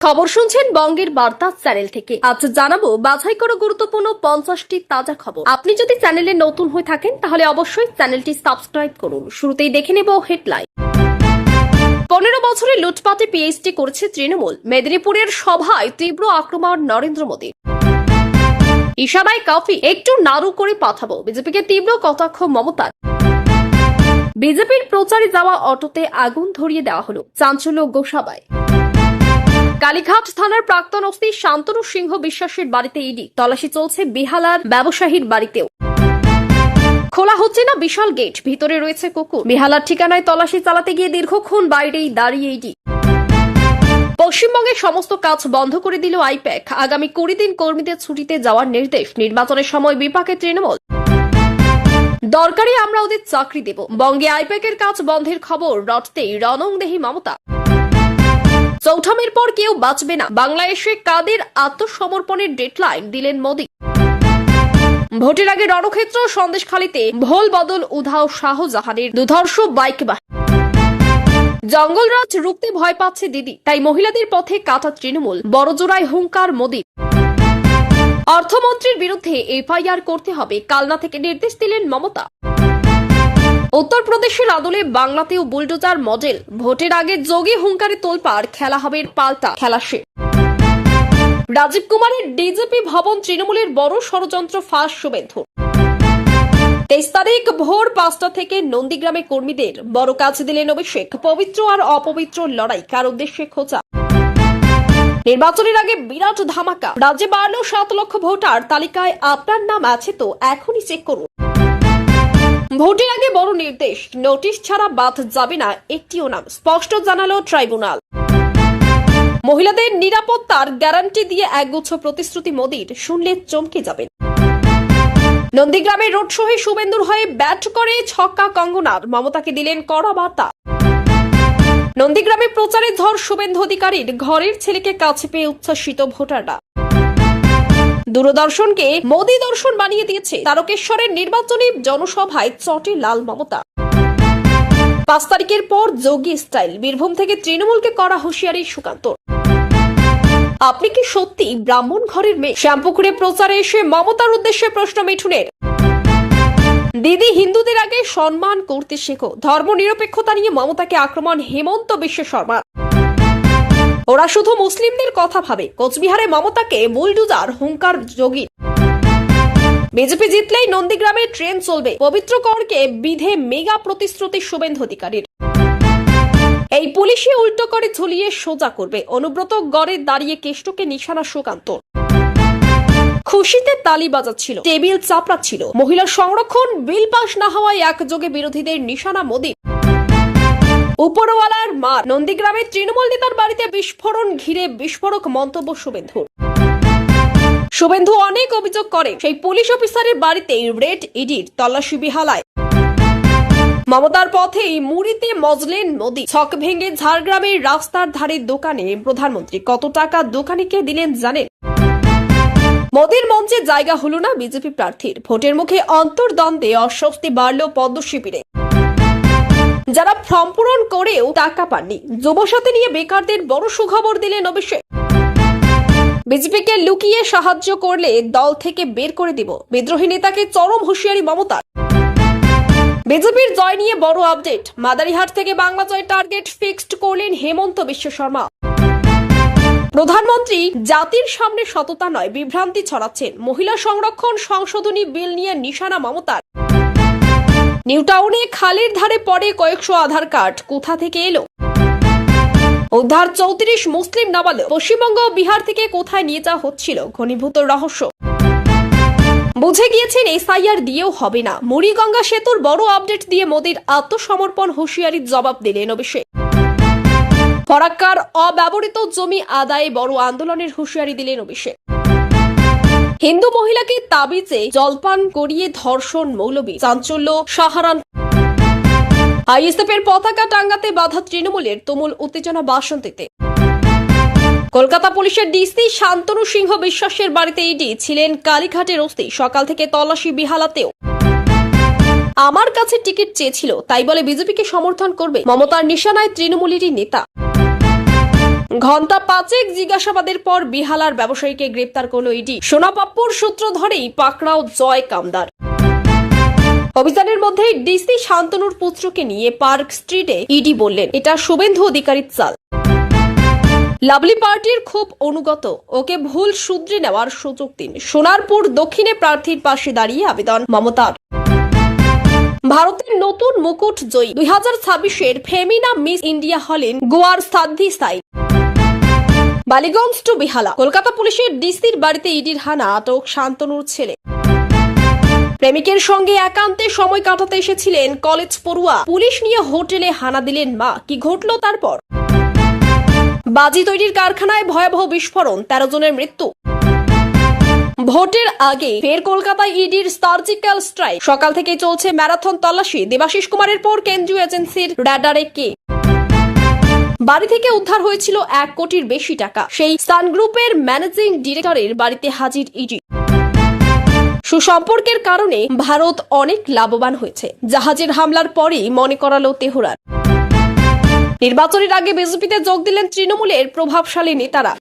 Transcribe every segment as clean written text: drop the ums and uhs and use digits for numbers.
খবর শুনছেন বঙ্গের বার্তা চ্যানেল থেকে। আজ জানাবো বাছাই করা গুরুত্বপূর্ণ 50টি তাজা খবর। আপনি যদি চ্যানেলে নতুন হয়ে থাকেন তাহলে অবশ্যই চ্যানেলটি সাবস্ক্রাইব করুন। শুরুতেই দেখে নেব হেডলাইন। 15 বছরে লুটপাটে পিএইচডি করেছে তৃণমূল। মেদিনীপুরের সভায় তীব্র আক্রমণ নরেন্দ্র মোদীর। ইশারায় কাফি, একটু নাড়ু করে পাঠাবো, বিজেপিকে তীব্র কটাক্ষ মমতার। বিজেপির প্রচারে যাওয়া অটোতে আগুন ধরিয়ে দেওয়া হলো, চাঞ্চল্য গোসাবায়। কালীঘাট থানার প্রাক্তন ওসি শান্তনু সিংহ বিশ্বাসের বাড়িতে ইডি, তল্লাশি চলছে বেহালার ব্যবসায়ীর বাড়িতেও। খোলা হচ্ছে না বিশাল গেট, ভিতরে রয়েছে কুকুর। বেহালার ঠিকানায় তল্লাশি চালাতে গিয়ে দীর্ঘক্ষণ বাইরেই দাঁড়িয়ে ইডি। পশ্চিমবঙ্গের সমস্ত কাজ বন্ধ করে দিল আইপ্যাক। আগামী 20 দিন কর্মীদের ছুটিতে যাওয়ার নির্দেশ। নির্বাচনের সময় বিপাকে তৃণমূল। দরকারে আমরা ওদের চাকরি দেব। বঙ্গে আইপ্যাকের কাজ বন্ধের খবর রটতেই রণংদেহী মমতা। চৌঠামের পর কেউ বাঁচবে না, বাংলাদেশে কাদের আত্মসমর্পণের ডেডলাইন দিলেন মোদী। ভোটের আগে রণক্ষেত্র সন্দেশখালীতে ভোল বদল উধাও শাহজাহানের দুধর্ষ বাইক বাহিনী। জঙ্গলরাজ রুখতে ভয় পাচ্ছে দিদি, তাই মহিলাদের পথে কাটা তৃণমূল। বড়জোড়ায় হুঙ্কার মোদীর। অর্থমন্ত্রীর বিরুদ্ধে এফআইআর করতে হবে, কালনা থেকে নির্দেশ দিলেন মমতা। উত্তরপ্রদেশের আদলে বাংলাতেও বুলডোজার মডেল। ভোটের আগে যোগী হুঙ্কারে তোলপাড়, খেলা হবে পাল্টা খেলা শেষ। রাজীব কুমারের ডিজিপি ভবন তৃণমূলের বড় ষড়যন্ত্র ফাঁস শুভেন্দু। 23 তারিখ ভোর 5টা থেকে নন্দীগ্রামে কর্মীদের বড় কাজ দিলেন অভিষেক। পবিত্র আর অপবিত্র লড়াই, কার উদ্দেশ্যে খোঁচা। নির্বাচনের আগে বিরাট ধামাকা, রাজ্যে বাড়ল 7 লক্ষ ভোটার। তালিকায় আপনার নাম আছে তো এখনই চেক করুন। ভোটের আগে বড় নির্দেশ, নোটিশ ছাড়া বাদ যাবে না একটিও নাম, স্পষ্ট জানালো ট্রাইব্যুনাল। মহিলাদের নিরাপত্তার গ্যারান্টি দিয়ে একগুচ্ছ প্রতিশ্রুতি মোদীর, শুনলে চমকে যাবেন। নন্দীগ্রামে রোড শোয়ে শুভেন্দুর হয়ে ব্যাট করে ছক্কা কঙ্গনার, মমতাকে দিলেন কড়া বার্তা। নন্দীগ্রামে প্রচারে ঝড় শুভেন্দু অধিকারীর, ঘরের ছেলেকে কাছে পেয়ে উচ্ছ্বসিত ভোটাররা। দূরদর্শনকে মোদী দর্শন বানিয়ে দিয়েছে, তারকেশ্বরের নির্বাচনী জনসভায় চটে লাল মমতা। 5 তারিখের পর যোগী স্টাইল, বীরভূম থেকে তৃণমূলকে করা হুঁশিয়ারি সুকান্ত। আপনি কি সত্যি ব্রাহ্মণ ঘরের মেয়ে? শ্যামপুকুরে প্রচারে এসে মমতার উদ্দেশ্যে প্রশ্ন মিঠুনের। দিদি, হিন্দুদের আগে সম্মান করতে শেখো। ধর্ম নিরপেক্ষতা নিয়ে মমতাকে আক্রমণ হেমন্ত বিশ্ব শর্মার। ওরা শুধু মুসলিমদের কথা ভাবে। কোচবিহারে মমতাকে বুলডোজার হুঙ্কার যোগী। বিজেপি জিতলেই নন্দীগ্রামে ট্রেন চলবে, পবিত্র করকে বিধে মেগা প্রতিশ্রুতি শুভেন্দু অধিকারীর। এই পুলিশে উল্টো করে ঝুলিয়ে সোজা করবে, অনুব্রত গড়ে দাঁড়িয়ে কেষ্টকে নিশানা সুকান্ত। খুশিতে তালি বাজাচ্ছিল, টেবিল চাপড়াচ্ছিল। মহিলা সংরক্ষণ বিল পাশ না হওয়ায় একযোগে বিরোধীদের নিশানা মোদী। উপরওয়ালার মার, নন্দীগ্রামে তৃণমূল নেতার বাড়িতে বিস্ফোরণ ঘিরে বিস্ফোরক মন্তব্য শুভেন্দুর। শুভেন্দু অনেক অভিযোগ করে, সেই পুলিশ অফিসারের বাড়িতে রেড ইডির তল্লাশি বেহালায়। মমতার পথেই মুড়িতে মজলেন মোদী। ছক ভেঙে ঝাড়গ্রামের রাস্তার ধারে দোকানে প্রধানমন্ত্রী কত টাকা দোকানিকে দিলেন জানেন? মোদীর মঞ্চে জায়গা হলো না বিজেপি প্রার্থীর। ভোটের মুখে অন্তর্দ্বন্দ্বে অস্বস্তি বাড়ল পদ্ম শিবিরে। যারা ফর্ম পূরণ করেও টাকা পাননি, যুবসাথী নিয়ে বেকারদের বড় সুখবর দিলেন অভিষেক। বিজেপিকে লুকিয়ে সাহায্য করলে দল থেকে বের করে দিব, বিদ্রোহী নেতাকে চরম হুঁশিয়ারি মমতার। বিজেপির জয় নিয়ে বড় আপডেট, মাদারিহাট থেকে বাংলা জয় টার্গেট ফিক্সড করলেন হেমন্ত বিশ্ব শর্মা। প্রধানমন্ত্রী জাতির সামনে সততা নয় বিভ্রান্তি ছড়াচ্ছেন। মহিলা সংরক্ষণ সংশোধনী বিল নিয়ে নিশানা মমতার। নিউ টাউনে খালের ধারে পড়ে কয়েকশো আধার কার্ড, কোথা থেকে এলো? উদ্ধার 34 মুসলিম নাবালক। পশ্চিমবঙ্গ ও বিহার থেকে কোথায় নিয়ে যাওয়া হচ্ছিল, ঘনীভূত রহস্য। বুঝে গিয়েছেন এসআইআর দিয়েও হবে না। মুড়িগঙ্গা সেতুর বড় আপডেট দিয়ে মোদীর আত্মসমর্পণ হুঁশিয়ারির জবাব দিলেন অভিষেক। ফরাক্কার অব্যবহৃত জমি আদায়ে বড় আন্দোলনের হুঁশিয়ারি দিলেন অভিষেক। হিন্দু মহিলাকে তাবিজে জলপান করিয়ে ধর্ষণ মৌলবী, চাঞ্চল্য সাহারান। আইএসএফের পতাকা টাঙ্গাতে বাধা তৃণমূলের, তুমুল উত্তেজনা বাসন্তীতে। কলকাতা পুলিশের ডিসি শান্তনু সিংহ বিশ্বাসের বাড়িতে ইডি, ছিলেন কালীঘাটের ওসি। সকাল থেকে তল্লাশি বেহালাতেও। আমার কাছে টিকিট চেয়েছিল, তাই বলে বিজেপিকে সমর্থন করবে? মমতার নিশানায় তৃণমূলেরই নেতা। ঘন্টা 5 জিজ্ঞাসাবাদের পর বিহালার ব্যবসায়ীকে গ্রেপ্তার করলো ইডি। সোনাপাপ্পুর সূত্র ধরেই পাকড়াও জয় কামদার। অভিযানের মধ্যে ডিসি শান্তনুর পুত্রকে নিয়ে পার্ক স্ট্রিটে ইডি বললেন, এটা শুভেন্দু অধিকারীর চাল। লাভলি পার্টির খুব অনুগত, ওকে ভুল শুধরে নেওয়ার সুযোগ দিন। সোনারপুর দক্ষিণে প্রার্থীর পাশে দাঁড়িয়ে আবেদন মমতার। ভারতের নতুন মুকুট জয়ী 2026-এর ফেমিনা মিস ইন্ডিয়া হলেন গোয়ার সাধ্বী সাই। বালিগঞ্জ টু বিহালা। কলকাতা পুলিশের ডিসির বাড়িতে ইডির হানা, আটক শান্তনুর ছেলে। প্রেমিকের সঙ্গে একান্তে সময় কাটাতে এসেছিলেন কলেজ পড়ুয়া, পুলিশ নিয়ে হোটেলে হানা দিলেন মা। কি ঘটল তারপর? বাজি তৈরির কারখানায় ভয়াবহ বিস্ফোরণ, 13 জনের মৃত্যু। ভোটের আগে ফের কলকাতায় ইডির সার্জিক্যাল স্ট্রাইক। সকাল থেকেই চলছে ম্যারাথন তল্লাশি। দেবাশিস কুমারের পর কেন্দ্রীয় এজেন্সির রাডারে কে? বাড়ি থেকে উদ্ধার হয়েছিল 1 কোটির বেশি টাকা। সেই সান গ্রুপের ম্যানেজিং ডিরেক্টরের বাড়িতে হাজির ইডি। সুসম্পর্কের কারণে ভারত অনেক লাভবান হয়েছে, জাহাজের হামলার পরেই মনে করালো তেহরান। নির্বাচনের আগে বিজেপিতে যোগ দিলেন তৃণমূলের প্রভাবশালী নেতারা।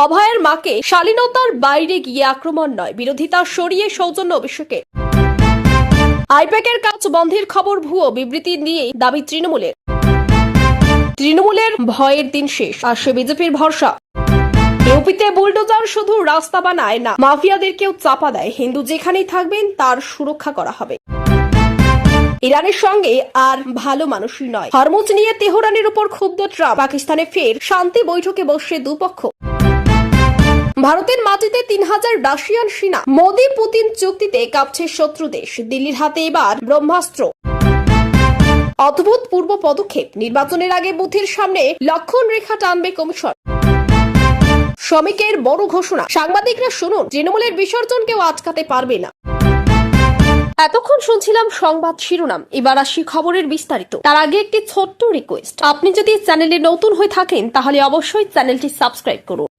অভয়ের মাকে শালীনতার বাইরে গিয়ে আক্রমণ নয়, বিরোধিতা সরিয়ে সৌজন্য অভিষেকের। আইপ্যাকের কাজ বন্ধের খবর ভুয়ো, বিবৃতি নিয়ে দাবি তৃণমূলের। তৃণমূলের ভয়ের দিন শেষ, আসছে বিজেপির ভরসা। ইউপিতে বুলডোজার শুধু রাস্তা বানায় না, মাফিয়াদেরকেও চাপা দেয়। হিন্দু যেখানেই থাকবেন তার সুরক্ষা করা হবে। ইরানের সঙ্গে আর ভালো মানুষই নয়। হরমুজ নিয়ে তেহরানের উপর ক্ষুব্ধ ট্রাম্প। পাকিস্তানে ফের শান্তি বৈঠকে বসছে দুপক্ষ। ভারতের মাটিতে 3000 রাশিয়ান সেনা। মোদি পুতিন চুক্তিতে কাঁপছে শত্রু দেশ। দিল্লির হাতে এবার ব্রহ্মাস্ত্র। অদ্ভুত পূর্ব পদক্ষেপ। নির্বাচনের আগে বুথের সামনে লক্ষণ রেখা টানবে কমিশন। শ্রমিকের বড় ঘোষণা। সাংবাদিকরা শুনুন, তৃণমূলের বিসর্জন কেউ আটকাতে পারবে না। এতক্ষণ শুনছিলাম সংবাদ শিরোনাম, এবার আসি খবরের বিস্তারিত। তার আগে একটি ছোট্ট রিকোয়েস্ট, আপনি যদি চ্যানেলে নতুন হয়ে থাকেন তাহলে অবশ্যই চ্যানেলটি সাবস্ক্রাইব করুন।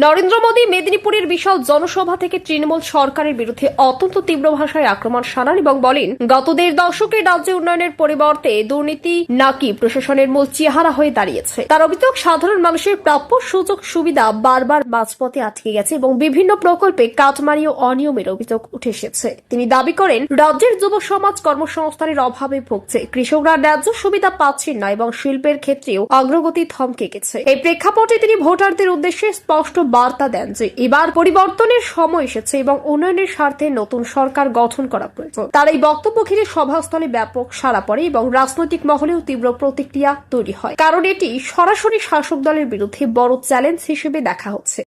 নরেন্দ্র মোদী মেদিনীপুরের বিশাল জনসভা থেকে তৃণমূল সরকারের বিরুদ্ধে অত্যন্ত তীব্র ভাষায় আক্রমণ শানান এবং বলেন, গত 1.5 দশকে রাজ্যে উন্নয়নের পরিবর্তে দুর্নীতি নাকি প্রশাসনের মূল চেহারা হয়ে দাঁড়িয়েছে। তার অভিযোগ, সাধারণ মানুষের প্রাপ্য সুযোগ সুবিধা বারবার মাঝপথে আটকে গেছে এবং বিভিন্ন প্রকল্পে কাটমারি ও অনিয়মের অভিযোগ উঠে এসেছে। তিনি দাবি করেন, রাজ্যের যুব সমাজ কর্মসংস্থানের অভাবে ভুগছে, কৃষকরা ন্যায্য সুবিধা পাচ্ছেন না এবং শিল্পের ক্ষেত্রেও অগ্রগতি থমকে গেছে। এই প্রেক্ষাপটে তিনি ভোটারদের উদ্দেশ্যে স্পষ্ট বার্তা দেন যে এবার পরিবর্তনের সময় এসেছে এবং উন্নয়নের স্বার্থে নতুন সরকার গঠন করা প্রয়োজন। তার এই বক্তব্য ঘিরে সভাস্থলে ব্যাপক সাড়া পড়ে এবং রাজনৈতিক মহলেও তীব্র প্রতিক্রিয়া তৈরি হয়, কারণ এটি সরাসরি শাসক দলের বিরুদ্ধে বড় চ্যালেঞ্জ হিসেবে দেখা হচ্ছে।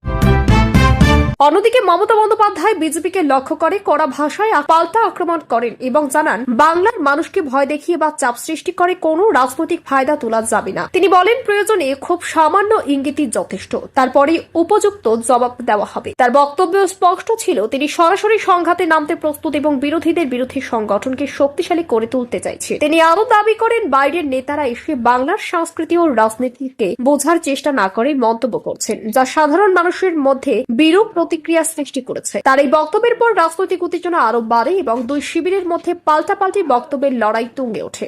অন্যদিকে মমতা বন্দ্যোপাধ্যায় বিজেপিকে লক্ষ্য করে কড়া ভাষায় পাল্টা আক্রমণ করেন এবং জানান, বাংলার মানুষকে ভয় দেখিয়ে বা চাপ সৃষ্টি করে কোনো রাজনৈতিক ফায়দা তোলা যাবে না। তিনি বলেন, প্রয়োজনে খুব সামান্য ইঙ্গিতই যথেষ্ট, তারপরে উপযুক্ত জবাব দেওয়া হবে। তার বক্তব্য স্পষ্ট ছিল, তিনি সরাসরি সংঘাতে নামতে প্রস্তুত এবং বিরোধীদের বিরুদ্ধে সংগঠনকে শক্তিশালী করে তুলতে চাইছে। তিনি আরো দাবি করেন, বাইরের নেতারা এসে বাংলার সংস্কৃতি ও রাজনীতিকে বোঝার চেষ্টা না করে মন্তব্য করছেন, যা সাধারণ মানুষের মধ্যে বিরূপ প্রতিক্রিয়া সৃষ্টি করেছে। তার এই বক্তব্যের পর রাজনৈতিক উত্তেজনা আরো বাড়ে এবং দুই শিবিরের মধ্যে পাল্টাপাল্টি বক্তব্যের লড়াই তুঙ্গে ওঠে।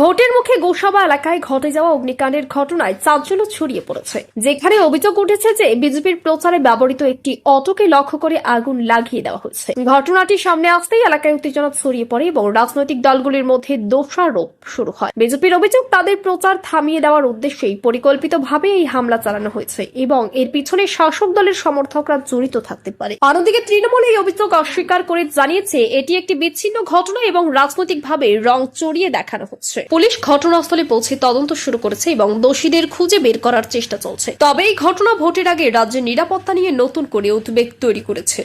ভোটের মুখে গোসাবা এলাকায় ঘটে যাওয়া অগ্নিকাণ্ডের ঘটনায় চাঞ্চল্য ছড়িয়ে পড়েছে, যেখানে অভিযোগ উঠেছে যে বিজেপির প্রচারে ব্যবহৃত একটি অটোকে লক্ষ্য করে আগুন লাগিয়ে দেওয়া হয়েছে। ঘটনাটি সামনে আসতেই এলাকায় উত্তেজনা ছড়িয়ে পড়ে এবং রাজনৈতিক দলগুলির মধ্যে দোষারোপ শুরু হয়। বিজেপির অভিযোগ, তাদের প্রচার থামিয়ে দেওয়ার উদ্দেশ্যেই পরিকল্পিতভাবে এই হামলা চালানো হয়েছে এবং এর পিছনে শাসক দলের সমর্থকরা জড়িত থাকতে পারে। অন্যদিকে তৃণমূল এই অভিযোগ অস্বীকার করে জানিয়েছে, এটি একটি বিচ্ছিন্ন ঘটনা এবং রাজনৈতিকভাবে রং চড়িয়ে দেখানো হচ্ছে। পুলিশ ঘটনাস্থলে পৌঁছে তদন্ত শুরু করেছে এবং দোষীদের খুঁজে বের করার চেষ্টা চলছে। তবে এই ঘটনা ভোটের আগে রাজ্যের নিরাপত্তা নিয়ে নতুন করে উদ্বেগ তৈরি করেছে।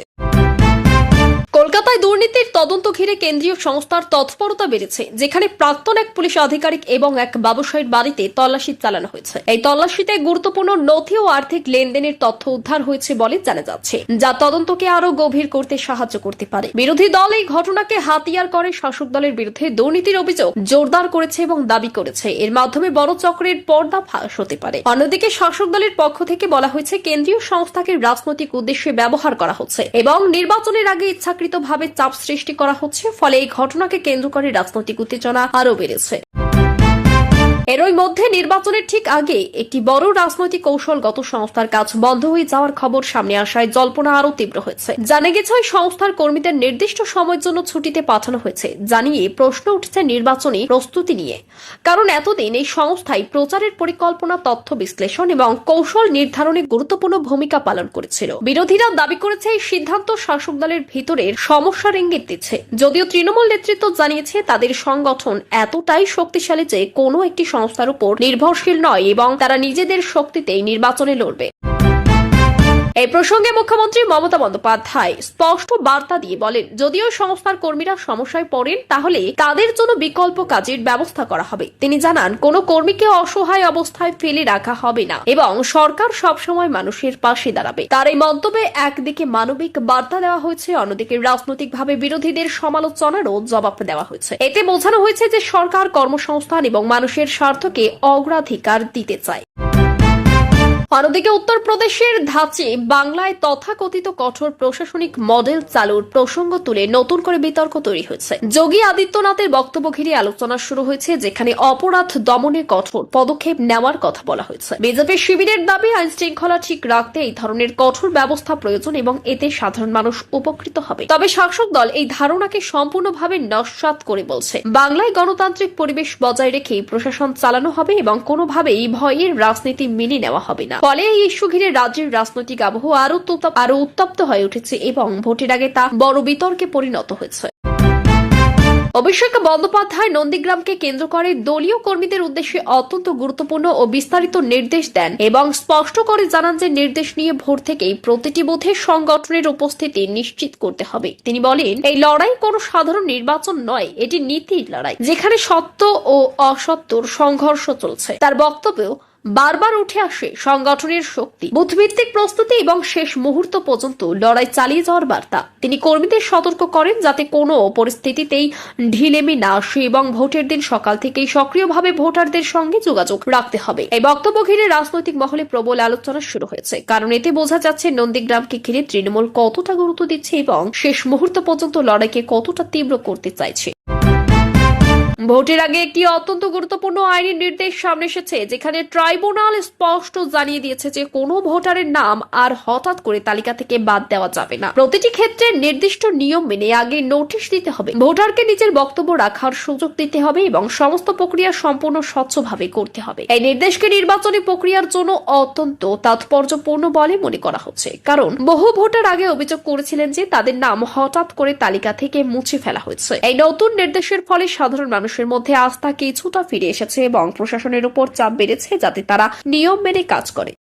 কলকাতায় দুর্নীতির তদন্ত ঘিরে কেন্দ্রীয় সংস্থার তৎপরতা বেড়েছে, যেখানে প্রাক্তন এক পুলিশ আধিকারিক এবং এক ব্যবসায়ীর বাড়িতে তল্লাশি চালানো হয়েছে। এই তল্লাশিতে গুরুত্বপূর্ণ নথি ও আর্থিক লেনদেনের তথ্য উদ্ধার হয়েছে বলে জানা যাচ্ছে, যা তদন্তকে আরো গভীর করতে সাহায্য করতে পারে। বিরোধী দল এই ঘটনাকে হাতিয়ার করে শাসক দলের বিরুদ্ধে দুর্নীতির অভিযোগ জোরদার করেছে এবং দাবি করেছে এর মাধ্যমে বড় চক্রের পর্দা ফাঁস হতে পারে। অন্যদিকে শাসক দলের পক্ষ থেকে বলা হয়েছে, কেন্দ্রীয় সংস্থাকে রাজনৈতিক উদ্দেশ্যে ব্যবহার করা হচ্ছে এবং নির্বাচনের আগে ইচ্ছাকৃতভাবে চাপ সৃষ্টি করা হচ্ছে, ফলে এই ঘটনাকে কেন্দ্র করে রাজনৈতিক উত্তেজনা আরো বেড়েছে। এরই মধ্যে নির্বাচনের ঠিক আগে একটি বড় রাজনৈতিক কৌশলগত সংস্থার কাজ বন্ধ হয়ে যাওয়ার খবর সামনে আসায় জল্পনা আরো তীব্র হয়েছে। জানা গেছে ওই সংস্থার কর্মীদের নির্দিষ্ট সময়ের জন্য ছুটিতে পাঠানো হয়েছে, জানিয়ে প্রশ্ন উঠছে নির্বাচনী প্রস্তুতি নিয়ে। কারণ এতদিন এই সংস্থায় প্রচারের পরিকল্পনা, তথ্য বিশ্লেষণ এবং কৌশল নির্ধারণে গুরুত্বপূর্ণ ভূমিকা পালন করেছিল। বিরোধীরা দাবি করেছে এই সিদ্ধান্ত শাসক দলের ভিতরের সমস্যার ইঙ্গিত দিচ্ছে। যদিও তৃণমূল নেতৃত্ব জানিয়েছে তাদের সংগঠন এতটাই শক্তিশালী যে কোনো একটি সংস্থার উপর নির্ভরশীল নয় এবং তারা নিজেদের শক্তিতেই নির্বাচনে লড়বে। এই প্রসঙ্গে মুখ্যমন্ত্রী মমতা বন্দ্যোপাধ্যায় স্পষ্ট বার্তা দিয়ে বলেন, যদিও সংস্থার কর্মীরা সমস্যায় পড়েন তাহলে তাদের জন্য বিকল্প কাজের ব্যবস্থা করা হবে। তিনি জানান, কোনো কর্মীকে অসহায় অবস্থায় ফেলে রাখা হবে না এবং সরকার সবসময় মানুষের পাশে দাঁড়াবে। তার এই মন্তব্যে একদিকে মানবিক বার্তা দেওয়া হয়েছে, অন্যদিকে রাজনৈতিকভাবে বিরোধীদের সমালোচনারও জবাব দেওয়া হয়েছে। এতে বোঝানো হয়েছে যে সরকার কর্মসংস্থান এবং মানুষের স্বার্থকে অগ্রাধিকার দিতে চায়। অন্যদিকে উত্তরপ্রদেশের ধাঁচে বাংলায় তথাকথিত কঠোর প্রশাসনিক মডেল চালুর প্রসঙ্গ তুলে নতুন করে বিতর্ক তৈরি হয়েছে। যোগী আদিত্যনাথের বক্তব্য ঘিরে আলোচনা শুরু হয়েছে, যেখানে অপরাধ দমনে কঠোর পদক্ষেপ নেওয়ার কথা বলা হয়েছে। বিজেপি শিবিরের দাবি, আইন শৃঙ্খলা ঠিক রাখতে এই ধরনের কঠোর ব্যবস্থা প্রয়োজন এবং এতে সাধারণ মানুষ উপকৃত হবে। তবে শাসক দল এই ধারণাকে সম্পূর্ণভাবে নস্যাৎ করে বলছে, বাংলায় গণতান্ত্রিক পরিবেশ বজায় রেখে প্রশাসন চালানো হবে এবং কোনোভাবেই ভয়ের রাজনীতি মেনে নেওয়া হবে না। ফলে এই ইস্যু ঘিরে রাজ্যের রাজনৈতিক আবহাওয়া আরো উত্তপ্ত হয়ে উঠেছে এবং ভোটের আগে তা বড় বিতর্কে পরিণত হয়েছে। অভিষেক বন্দ্যোপাধ্যায় নন্দীগ্রামকে কেন্দ্র করে দলীয় কর্মীদের উদ্দেশ্যে অত্যন্ত গুরুত্বপূর্ণ ও বিস্তারিত নির্দেশ দেন এবং স্পষ্ট করে জানান যে নির্দেশ নিয়ে ভোর থেকেই প্রতিটি বুথে সংগঠনের উপস্থিতি নিশ্চিত করতে হবে। তিনি বলেন, এই লড়াই কোনো সাধারণ নির্বাচন নয়, এটি নীতির লড়াই, যেখানে সত্য ও অসত্যর সংঘর্ষ চলছে। তার বক্তব্য বারবার উঠে আসে সংগঠনের শক্তি, বুথভিত্তিক প্রস্তুতি এবং শেষ মুহূর্ত পর্যন্ত লড়াই চালিয়ে যাওয়ার বার্তা। তিনি কর্মীদের সতর্ক করেন যাতে কোনো পরিস্থিতিতেই ঢিলেমি না আসে এবং ভোটের দিন সকাল থেকেই সক্রিয়ভাবে ভোটারদের সঙ্গে যোগাযোগ রাখতে হবে। এই বক্তব্য ঘিরে রাজনৈতিক মহলে প্রবল আলোচনা শুরু হয়েছে, কারণ এতে বোঝা যাচ্ছে নন্দীগ্রামকে ঘিরে তৃণমূল কতটা গুরুত্ব দিচ্ছে এবং শেষ মুহূর্ত পর্যন্ত লড়াইকে কতটা তীব্র করতে চাইছে। ভোটের আগে একটি অত্যন্ত গুরুত্বপূর্ণ আইনি নির্দেশ সামনে এসেছে, যেখানে ট্রাইব্যুনাল স্পষ্ট জানিয়ে দিয়েছে যে কোনো ভোটারের নাম আর হঠাৎ করে তালিকা থেকে বাদ দেওয়া যাবে না। প্রতিটি ক্ষেত্রে নির্দিষ্ট নিয়ম মেনে আগে নোটিশ দিতে হবে, ভোটারকে নিজের বক্তব্য রাখার সুযোগ দিতে হবে এবং সমস্ত প্রক্রিয়া সম্পূর্ণ স্বচ্ছভাবে করতে হবে। এই নির্দেশকে নির্বাচনী প্রক্রিয়ার জন্য অত্যন্ত তাৎপর্যপূর্ণ বলে মনে করা হচ্ছে, কারণ বহু ভোটার আগে অভিযোগ করেছিলেন যে তাদের নাম হঠাৎ করে তালিকা থেকে মুছে ফেলা হয়েছে। এই নতুন নির্দেশের ফলে সাধারণ মানুষের মধ্যে আস্থা কিছুটা ফিরে এসেছে এবং প্রশাসনের উপর চাপ বেড়েছে যাতে তারা নিয়ম মেনে কাজ করে।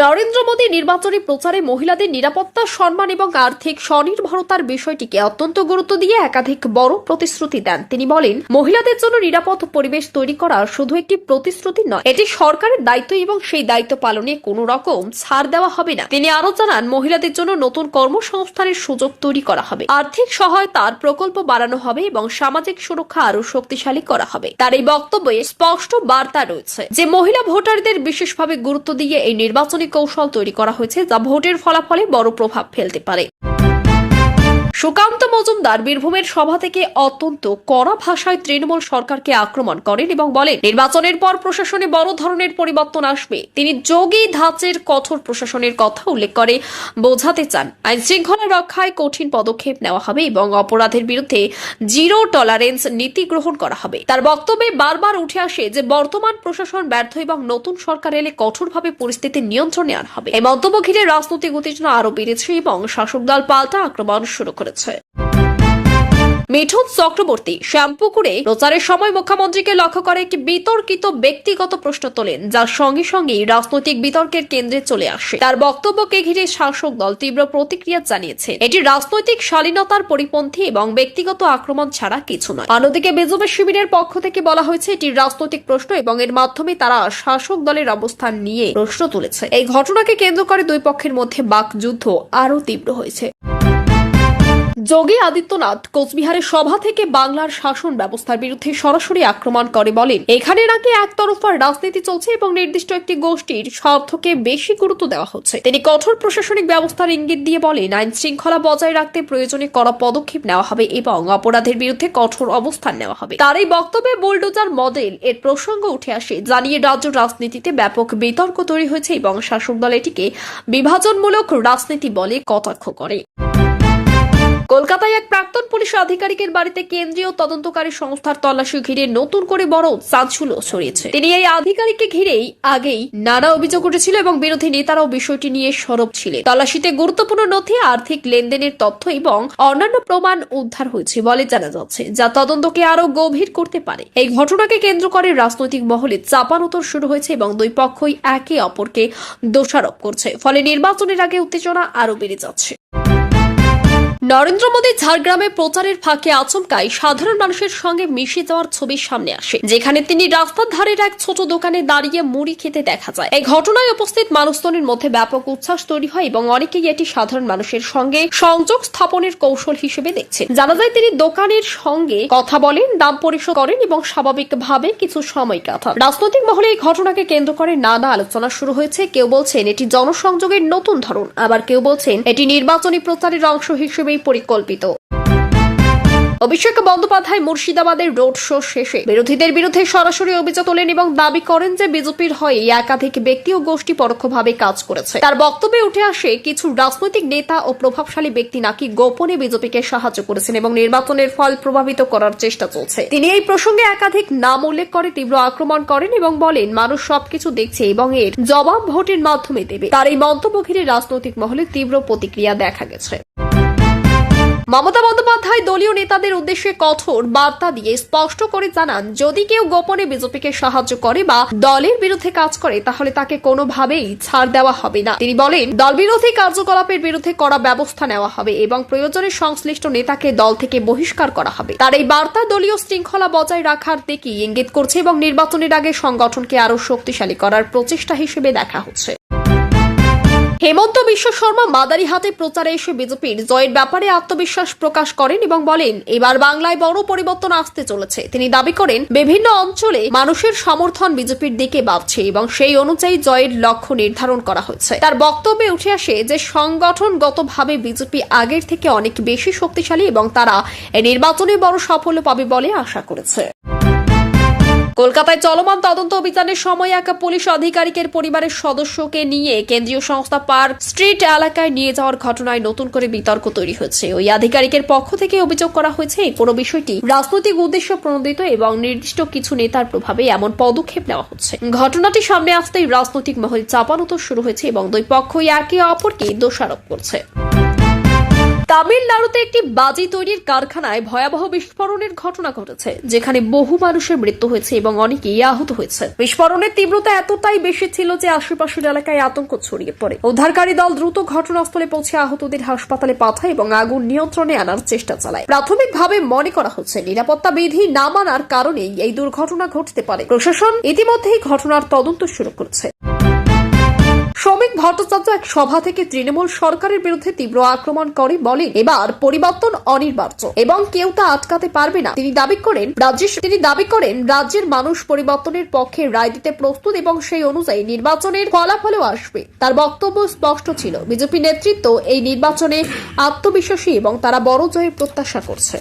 নরেন্দ্র মোদী নির্বাচনী প্রচারে মহিলাদের নিরাপত্তা, সম্মান এবং আর্থিক স্বনির্ভরতার বিষয়টিকে অত্যন্ত গুরুত্ব দিয়ে একাধিক বড় প্রতিশ্রুতি দেন। তিনি বলেন, মহিলাদের জন্য নিরাপদ পরিবেশ তৈরি করা শুধু একটি প্রতিশ্রুতি নয়, এটি সরকারের দায়িত্ব এবং সেই দায়িত্ব পালনে কোনো রকম ছাড় দেওয়া হবে না। তিনি আরো জানান, মহিলাদের জন্য নতুন কর্মসংস্থানের সুযোগ তৈরি করা হবে, আর্থিক সহায়তার প্রকল্প বাড়ানো হবে এবং সামাজিক সুরক্ষা আরো শক্তিশালী করা হবে। তার এই বক্তব্যে স্পষ্ট বার্তা রয়েছে যে মহিলা ভোটারদের বিশেষভাবে গুরুত্ব দিয়ে এই নির্বাচনী কৌশল তৈরি করা হয়েছে, যা ভোটের ফলাফলে বড় প্রভাব ফেলতে পারে। সুকান্ত মজুমদার বীরভূমের সভা থেকে অত্যন্ত কড়া ভাষায় তৃণমূল সরকারকে আক্রমণ করেন এবং বলেন, নির্বাচনের পর প্রশাসনে বড় ধরনের পরিবর্তন আসবে। তিনি যোগী ধাঁচের কঠোর প্রশাসনের কথা উল্লেখ করে বোঝাতে চান, আইন শৃঙ্খলা রক্ষায় কঠিন পদক্ষেপ নেওয়া হবে এবং অপরাধের বিরুদ্ধে জিরো টলারেন্স নীতি গ্রহণ করা হবে। তার বক্তব্যে বারবার উঠে আসে যে বর্তমান প্রশাসন ব্যর্থ এবং নতুন সরকার এলে কঠোরভাবে পরিস্থিতি নিয়ন্ত্রণে আনা হবে। এই মন্তব্য ঘিরে রাজনৈতিক উত্তেজনা আরো বেড়েছে এবং শাসক দল পাল্টা আক্রমণ শুরু করেছে। মিঠুন চক্রবর্তী শ্যামপুকুরে প্রচারের সময় মুখ্যমন্ত্রীকে লক্ষ্য করে একটি বিতর্কিত ব্যক্তিগত প্রশ্ন তোলেন, যার সঙ্গে সঙ্গেই রাজনৈতিক বিতর্কের কেন্দ্রে চলে আসে। তার বক্তব্যকে ঘিরে শাসক দল তীব্র প্রতিক্রিয়া জানিয়েছে। এটি রাজনৈতিক শালীনতার পরিপন্থী এবং ব্যক্তিগত আক্রমণ ছাড়া কিছু নয়। অন্যদিকে বিজেপি শিবিরের পক্ষ থেকে বলা হয়েছে এটি রাজনৈতিক প্রশ্ন এবং এর মাধ্যমে তারা শাসক দলের অবস্থান নিয়ে প্রশ্ন তুলেছে। এই ঘটনাকে কেন্দ্র করে দুই পক্ষের মধ্যে বাকযুদ্ধ আরো তীব্র হয়েছে। যোগী আদিত্যনাথ কোচবিহারের সভা থেকে বাংলার শাসন ব্যবস্থার বিরুদ্ধে সরাসরি আক্রমণ করে বলেন, এখানে নাকি একতরফা রাজনীতি চলছে এবং নির্দিষ্ট একটি গোষ্ঠীর স্বার্থকে বেশি গুরুত্ব দেওয়া হচ্ছে। তিনি কঠোর প্রশাসনিক ব্যবস্থার ইঙ্গিত দিয়ে বলেন, আইন শৃঙ্খলা বজায় রাখতে প্রয়োজনে কড়া পদক্ষেপ নেওয়া হবে এবং অপরাধের বিরুদ্ধে কঠোর অবস্থান নেওয়া হবে। তার এই বক্তব্যে বুলডোজার মডেল এর প্রসঙ্গ উঠে আসে, জানিয়ে রাজ্য রাজনীতিতে ব্যাপক বিতর্ক তৈরি হয়েছে এবং শাসক দল এটিকে বিভাজনমূলক রাজনীতি বলে কটাক্ষ করে। কলকাতায় এক প্রাক্তন পুলিশ আধিকারিকের বাড়িতে কেন্দ্রীয় তদন্তকারী সংস্থার তল্লাশি ঘিরে নতুন করে বড় চাঞ্চল্য ছড়িয়েছে। তিনি এই আধিকারিককে ঘিরেই আগেই নানা অভিযোগ উঠেছিল এবং বিরোধী নেতারাও বিষয়টি নিয়ে সরব ছিলেন। তল্লাশিতে গুরুত্বপূর্ণ নথি, আর্থিক লেনদেনের তথ্য এবং অন্যান্য প্রমাণ উদ্ধার হয়েছে বলে জানা যাচ্ছে, যা তদন্তকে আরো গভীর করতে পারে। এই ঘটনাকে কেন্দ্র করে রাজনৈতিক মহলে চাপানোতর শুরু হয়েছে এবং দুই পক্ষই একে অপরকে দোষারোপ করছে, ফলে নির্বাচনের আগে উত্তেজনা আরো বেড়ে যাচ্ছে। নরেন্দ্র মোদী ঝাড়গ্রামে প্রচারের ফাঁকে আচমকাই সাধারণ মানুষের সঙ্গে মিশে যাওয়ার ছবি সামনে আসে, যেখানে তিনি রাস্তার ধারের এক ছোট দোকানে দাঁড়িয়ে মুড়ি খেতে দেখা যায়। এই ঘটনায় উপস্থিত মানুষজনের মধ্যে ব্যাপক উচ্ছ্বাস তৈরি হয় এবং অনেকেই এটি সাধারণ মানুষের সঙ্গে সংযোগ স্থাপনের কৌশল হিসেবে দেখছেন। জানা যায় তিনি দোকানের সঙ্গে কথা বলেন, দাম পরিশোধ করেন এবং স্বাভাবিকভাবে কিছু সময় কাটান। রাজনৈতিক মহলে এই ঘটনাকে কেন্দ্র করে নানা আলোচনা শুরু হয়েছে। কেউ বলছেন এটি জনসংযোগের নতুন ধরন, আবার কেউ বলছেন এটি নির্বাচনী প্রচারের অংশ হিসেবে পরিকল্পিত। অভিষেক বন্দ্যোপাধ্যায় মুর্শিদাবাদের রোড শো শেষে বিরোধীদের বিরুদ্ধে সরাসরি অভিযোগ তোলেন এবং দাবি করেন যে বিজেপির হয়ে একাধিক ব্যক্তি ও গোষ্ঠী পরোক্ষভাবে কাজ করেছে। তার বক্তব্যে উঠে আসে কিছু রাজনৈতিক নেতা ও প্রভাবশালী ব্যক্তি নাকি গোপনে বিজেপিকে সাহায্য করেছেন এবং নির্বাচনের ফল প্রভাবিত করার চেষ্টা চলছে। তিনি এই প্রসঙ্গে একাধিক নাম উল্লেখ করে তীব্র আক্রমণ করেন এবং বলেন, মানুষ সবকিছু দেখছে এবং এর জবাব ভোটের মাধ্যমে দেবে। তার এই মন্তব্য ঘিরে রাজনৈতিক মহলে তীব্র প্রতিক্রিয়া দেখা গেছে। মমতা বন্দ্যোপাধ্যায় দলীয় নেতাদের উদ্দেশ্যে কঠোর বার্তা দিয়ে স্পষ্ট করে জানান, যদি কেউ গোপনে বিজেপিকে সাহায্য করে বা দলের বিরুদ্ধে কাজ করে তাহলে তাকে কোনোভাবেই ছাড় দেওয়া হবে না। তিনি বলেন, দল বিরোধী কার্যকলাপের বিরুদ্ধে কড়া ব্যবস্থা নেওয়া হবে এবং প্রয়োজনে সংশ্লিষ্ট নেতাকে দল থেকে বহিষ্কার করা হবে। তার এই বার্তা দলীয় শৃঙ্খলা বজায় রাখার দিকেই ইঙ্গিত করছে এবং নির্বাচনের আগে সংগঠনকে আরো শক্তিশালী করার প্রচেষ্টা হিসেবে দেখা হচ্ছে। হেমন্ত বিশ্ব শর্মা মাদারিহাটে প্রচারে এসে বিজেপির জয়ের ব্যাপারে আত্মবিশ্বাস প্রকাশ করেন এবং বলেন, এবার বাংলায় বড় পরিবর্তন আসতে চলেছে। তিনি দাবি করেন, বিভিন্ন অঞ্চলে মানুষের সমর্থন বিজেপির দিকে বাড়ছে এবং সেই অনুযায়ী জয়ের লক্ষ্য নির্ধারণ করা হচ্ছে। তার বক্তব্যে উঠে আসে যে সংগঠনগতভাবে বিজেপি আগের থেকে অনেক বেশি শক্তিশালী এবং তারা এই নির্বাচনে বড় সাফল্য পাবে বলে আশা করেছে। কলকাতায় চলমান তদন্ত অভিযানের সময় এক পুলিশ আধিকারিকের পরিবারের সদস্যকে নিয়ে কেন্দ্রীয় সংস্থা পার্ক স্ট্রিট এলাকায় নিয়ে যাওয়ার ঘটনায় নতুন করে বিতর্ক তৈরি হয়েছে। ওই আধিকারিকের পক্ষ থেকে অভিযোগ করা হয়েছে, এই পুরো বিষয়টি রাজনৈতিক উদ্দেশ্য প্রণোদিত এবং নির্দিষ্ট কিছু নেতার প্রভাবে এমন পদক্ষেপ নেওয়া হচ্ছে। ঘটনাটি সামনে আসতেই রাজনৈতিক মহল চাপানোতর শুরু হয়েছে এবং দুই পক্ষই একে অপরকে দোষারোপ করছে। তামিলনাড়ুতে একটি বাজি তৈরির কারখানায় ভয়াবহ বিস্ফোরণের ঘটনা ঘটেছে, যেখানে বহু মানুষের মৃত্যু হয়েছে এবং অনেকেই আহত হয়েছে। বিস্ফোরণের তীব্রতা এতটাই বেশি ছিল যে আশেপাশের এলাকায় আতঙ্ক ছড়িয়ে পড়ে। উদ্ধারকারী দল দ্রুত ঘটনাস্থলে পৌঁছে আহতদের হাসপাতালে পাঠায় এবং আগুন নিয়ন্ত্রণে আনার চেষ্টা চালায়। প্রাথমিকভাবে মনে করা হচ্ছে নিরাপত্তা বিধি না মানার কারণেই এই দুর্ঘটনা ঘটতে পারে। প্রশাসন ইতিমধ্যেই ঘটনার তদন্ত শুরু করেছে। শ্রমিক ভট্টাচার্য এক সভা থেকে তৃণমূল সরকারের বিরুদ্ধে তীব্র আক্রমণ করে বলেন, এবার পরিবর্তন অনিবার্য এবং কেউ তা আটকাতে পারবে না। তিনি দাবি করেন রাজ্যের মানুষ পরিবর্তনের পক্ষে রায় দিতে প্রস্তুত এবং সেই অনুযায়ী নির্বাচনের ফলাফলও আসবে। তার বক্তব্য স্পষ্ট ছিল, বিজেপি নেতৃত্ব এই নির্বাচনে আত্মবিশ্বাসী এবং তারা বড় জয়ের প্রত্যাশা করছে।